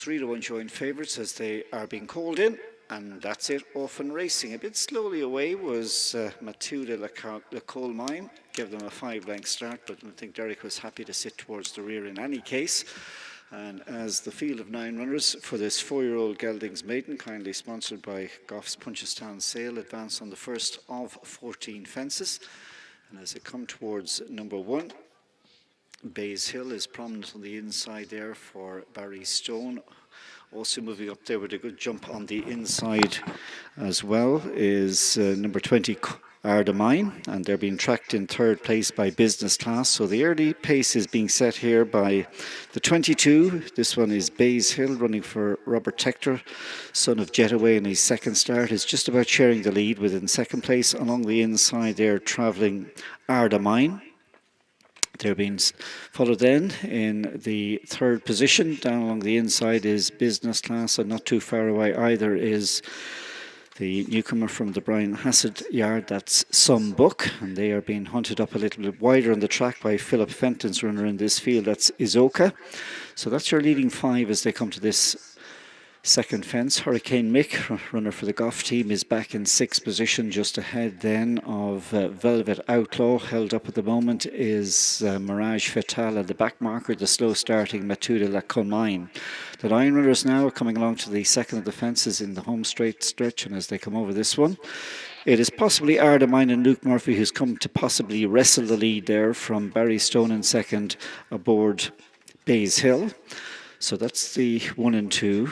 3-1 showing favourites as they are being called in, and that's it. Off and racing. A bit slowly away was Matilda Le Coal Mine. Gave them a 5-length start, but I think Derek was happy to sit towards the rear in any case. And as the field of 9 runners for this 4-year-old Geldings Maiden, kindly sponsored by Goffs Punchestown sale, advance on the first of 14 fences. And as they come towards number 1, Bays Hill is prominent on the inside there for Barry Stone. Also moving up there with a good jump on the inside as well is number 20, Ardamine, and they're being tracked in 3rd place by Business Class. So the early pace is being set here by the 22. This one is Bays Hill, running for Robert Tector, son of Jetaway, in his second start. Is just about sharing the lead within 2nd place. Along the inside there, travelling Ardamine. They're being followed then in the 3rd position. Down along the inside is Business Class, and not too far away either is the newcomer from the Brian Hassett yard, that's Some Book, and they are being hunted up a little bit wider on the track by Philip Fenton's runner in this field, that's Izoka. So that's your leading 5 as they come to this 2nd fence. Hurricane Mick, runner for the Goff team, is back in 6th position, just ahead then of Velvet Outlaw. Held up at the moment is Mirage Fatal, and the back marker, the slow starting Matuda La Colmine. The 9 runners now are coming along to the 2nd of the fences in the home straight stretch, and as they come over this one, it is possibly Ardamine and Luke Murphy who's come to possibly wrestle the lead there from Barry Stone in 2nd aboard Bays Hill. So that's the 1 and 2.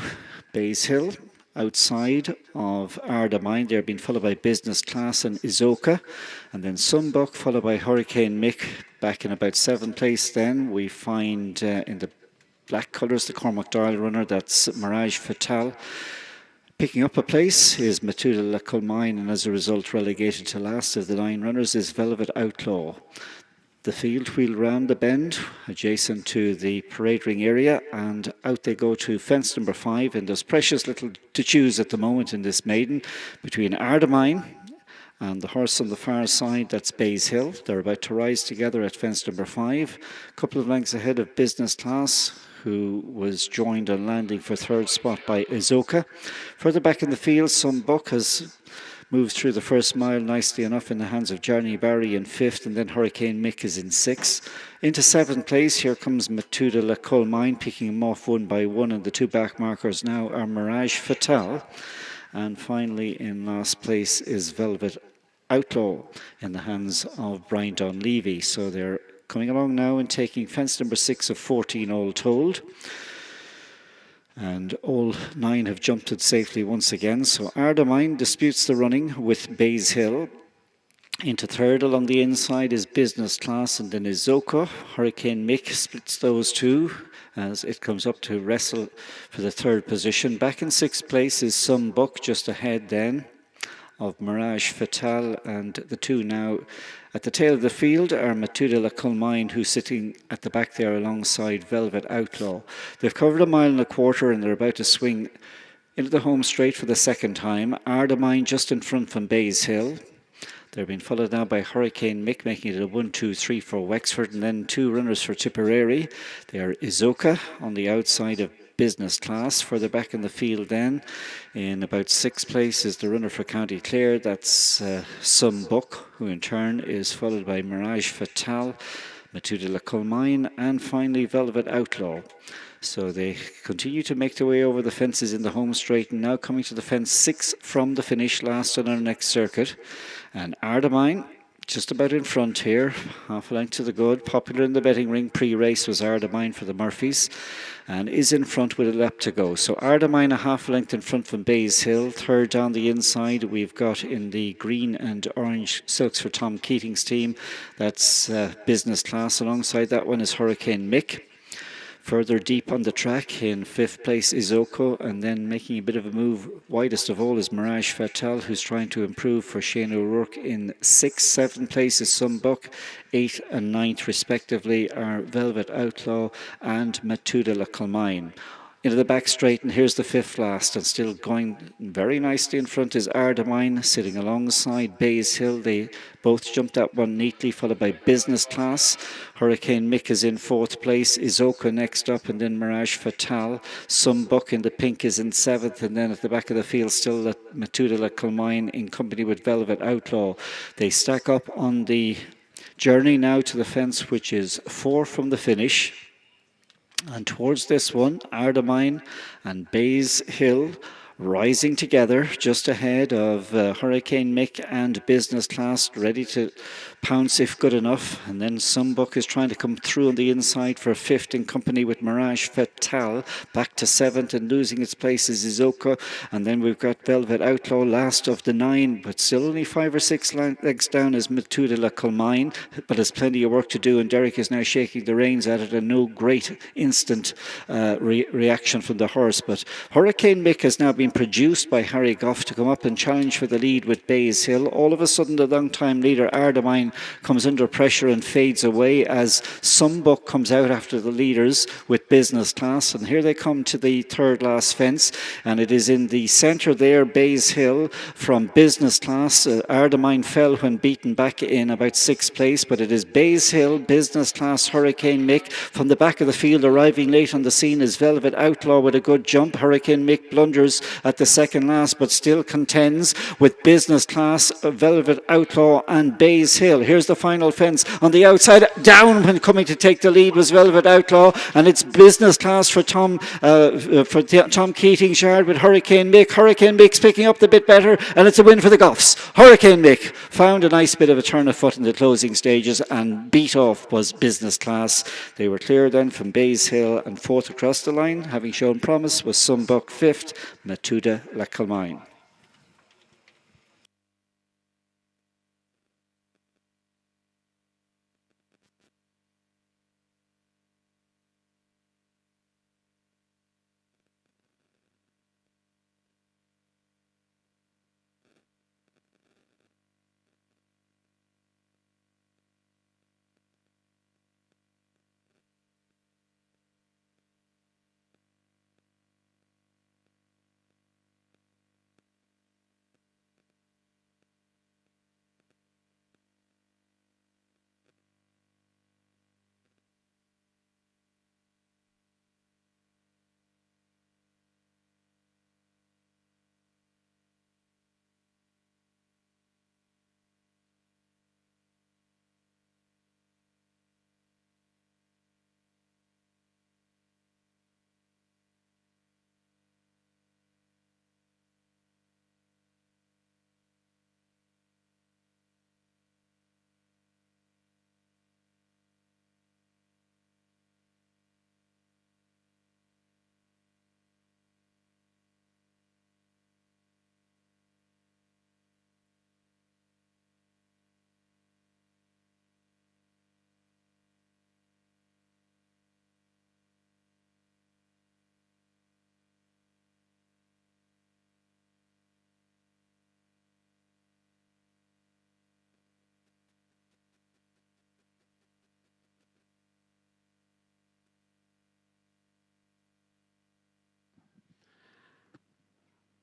Bays Hill outside of Ardamine. They're being followed by Business Class and Izoka, and then Sunbuck followed by Hurricane Mick. Back in about 7th place then we find in the black colours the Cormac Doyle runner, that's Mirage Fatal. Picking up a place is Matilda La Colmine, and as a result relegated to last of the 9 runners is Velvet Outlaw. The field wheel round the bend adjacent to the parade ring area, and out they go to fence number 5, and there's precious little to choose at the moment in this maiden between Ardamine and the horse on the far side, that's Bays Hill. They're about to rise together at fence number 5, a couple of lengths ahead of Business Class, who was joined on landing for 3rd spot by Izoka. Further back in the field, Some Buck has moved through the first mile nicely enough in the hands of Johnny Barry in 5th, and then Hurricane Mick is in 6th. Into 7th place, here comes Matuda La Colmine, picking him off 1 by 1, and the 2 back markers now are Mirage Fatal. And finally in last place is Velvet Outlaw in the hands of Brian Donlevy. So they're coming along now and taking fence number 6 of 14 all told. And all 9 have jumped it safely once again. So Ardamine disputes the running with Bays Hill. Into 3rd along the inside is Business Class, and then Izoka. Hurricane Mick splits those 2 as it comes up to wrestle for the 3rd position. Back in 6th place is Some Buck, just ahead then of Mirage Fatal, and the 2 now at the tail of the field are Matuda La Colmine, who's sitting at the back there alongside Velvet Outlaw. They've covered 1.25 miles and they're about to swing into the home straight for the 2nd time. Ardamine just in front from Bays Hill. They're being followed now by Hurricane Mick, making it a 1, 2, 3 for Wexford, and then 2 runners for Tipperary. They are Izoka on the outside of Business Class. Further back in the field then, in about 6th place, is the runner for County Clare, that's Some Buck, who in turn is followed by Mirage Fatal, Matuda La Colmine, and finally Velvet Outlaw. So they continue to make their way over the fences in the home straight, and now coming to the fence 6 from the finish, last on our next circuit. And Ardamine just about in front here, half a length to the good. Popular in the betting ring pre-race was Ardamine for the Murphys, and is in front with a lap to go. So Ardamine a half length in front from Bays Hill. 3rd down the inside we've got in the green and orange silks for Tom Keating's team, that's Business Class. Alongside that one is Hurricane Mick. Further deep on the track in 5th place is Izoka, and then making a bit of a move widest of all is Mirage Fatal, who's trying to improve for Shane O'Rourke in 6th. 7th place is Some Buck. 8th and 9th respectively are Velvet Outlaw and Matuda La Colmine. into the back straight, and here's the fifth last, and still going very nicely in front is Ardamine, sitting alongside Bays Hill. They both jumped that one neatly, followed by Business Class. Hurricane Mick is in fourth place, Izoka next up, and then Mirage Fatal. Sumbuck in the pink is in seventh, and then at the back of the field still Matuda La Colmine in company with Velvet Outlaw. They stack up on the journey now to the fence, which is 4 from the finish. And towards this one, Ardamine and Bays Hill rising together just ahead of Hurricane Mick and Business Class, ready to pounce if good enough. And then Sumbuck is trying to come through on the inside for fifth in company with Mirage Fatal. Back to seventh, and losing its place is Izoka. And then we've got Velvet Outlaw last of the 9, but still only 5 or 6 legs down is Matuda La Colmine, but has plenty of work to do, and Derek is now shaking the reins at it, and no great instant reaction from the horse. But Hurricane Mick has now been produced by Harry Goff to come up and challenge for the lead with Bays Hill. All of a sudden the long-time leader Ardamine comes under pressure and fades away as Sumbuck comes out after the leaders with Business Class, and here they come to the third last fence, and it is in the centre there, Bays Hill from Business Class. Ardamine fell when beaten back in about 6th place, but it is Bays Hill, Business Class, Hurricane Mick. From the back of the field, arriving late on the scene is Velvet Outlaw with a good jump. Hurricane Mick blunders at the second last, but still contends with Business Class, Velvet Outlaw and Bays Hill. Here's the final fence on the outside. Down when coming to take the lead was Velvet Outlaw, and it's Business Class for Tom Keating's yard with Hurricane Mick. Hurricane Mick's picking up the bit better, and it's a win for the Goffs. Hurricane Mick found a nice bit of a turn of foot in the closing stages, and beat off was Business Class. They were clear then from Bays Hill, and fourth across the line, having shown promise, was Sumbuck. Fifth, Matuda La Colmine.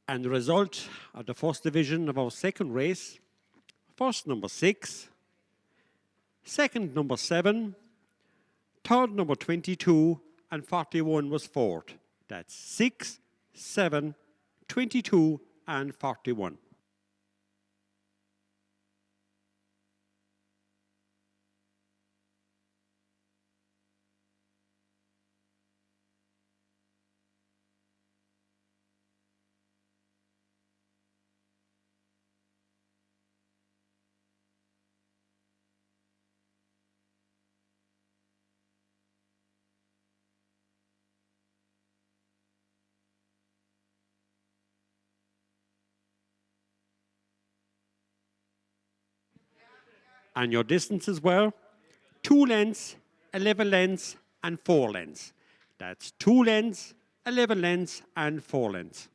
And the result of the first division of our second race: first number 6, second number 7, third number 22, and 41 was fourth. That's 6, 7, 22, and 41. And your distances were 2 lengths, 11 lengths, and 4 lengths. That's 2 lengths, 11 lengths, and 4 lengths.